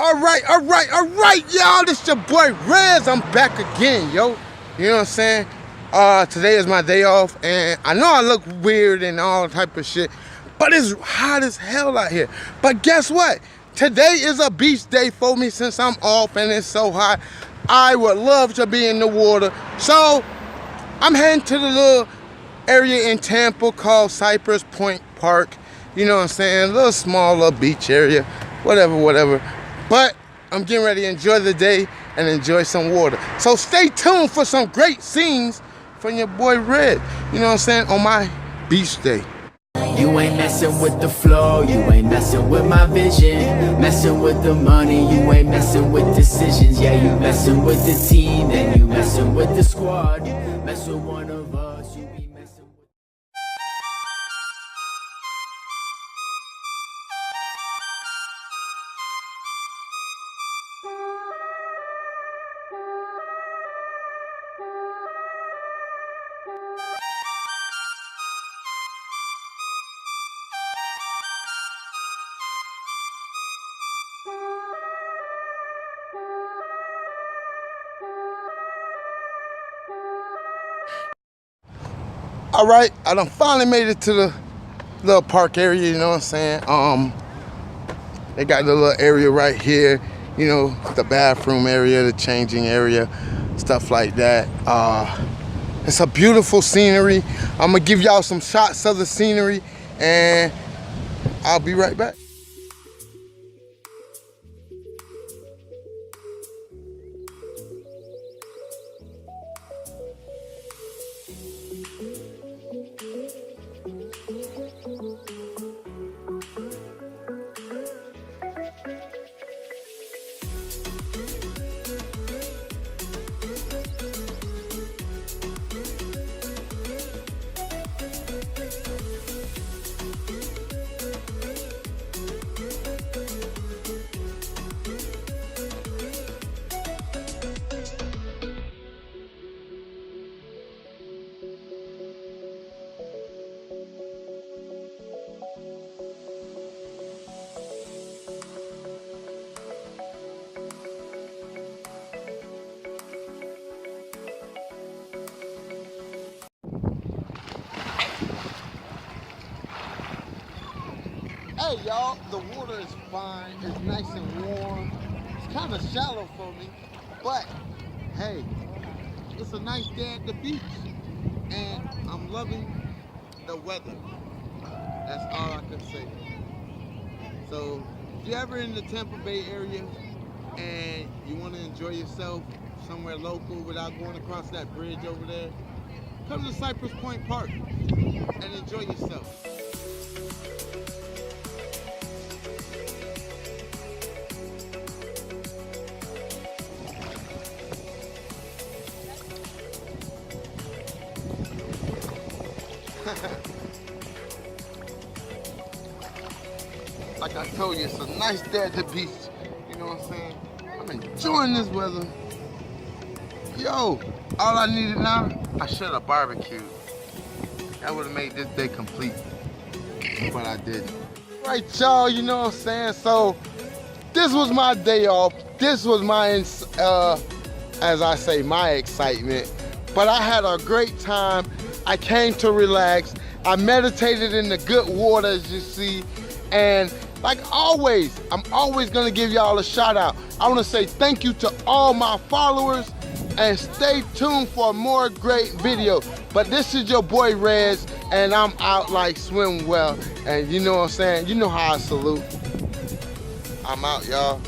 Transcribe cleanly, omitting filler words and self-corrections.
All right, y'all. This your boy Rez. I'm back again, yo. You know what I'm saying? Today is my day off, and I know I look weird and all type of shit, but it's hot as hell out here. But guess what? Today is a beach day for me since I'm off and it's so hot. I would love to be in the water. So I'm heading to the little area in Tampa called Cypress Point Park. You know what I'm saying? A little small little beach area, whatever. But I'm getting ready to enjoy the day and enjoy some water. So stay tuned for some great scenes from your boy Red, you know what I'm saying, on my beach day. You ain't messing with the flow, you ain't messing with my vision. Messing with the money, you ain't messing with decisions. Yeah, you messing with the team, then you messing with the squad. Mess with one of us, you be messing with... All right, I done finally made it to the little park area, you know what I'm saying? They got the little area right here, you know, the bathroom area, the changing area, stuff like that. It's a beautiful scenery. I'm gonna give y'all some shots of the scenery and I'll be right back. Hey y'all, the water is fine, it's nice and warm. It's kind of shallow for me, but hey, it's a nice day at the beach and I'm loving the weather. That's all I can say. So if you're ever in the Tampa Bay area and you want to enjoy yourself somewhere local without going across that bridge over there, come to Cypress Point Park and enjoy yourself. Like I told you, it's a nice day at the beach. You know what I'm saying? I'm enjoying this weather. Yo, all I needed now, I should have barbecued. That would have made this day complete, but I didn't. Right, y'all, you know what I'm saying? So, this was my day off. This was my, as I say, my excitement. But I had a great time. I came to relax. I meditated in the good water, as you see. And like always, I'm always gonna give y'all a shout out. I wanna say thank you to all my followers and stay tuned for more great videos. But this is your boy Rez and I'm out like swim well. And you know what I'm saying? You know how I salute. I'm out, y'all.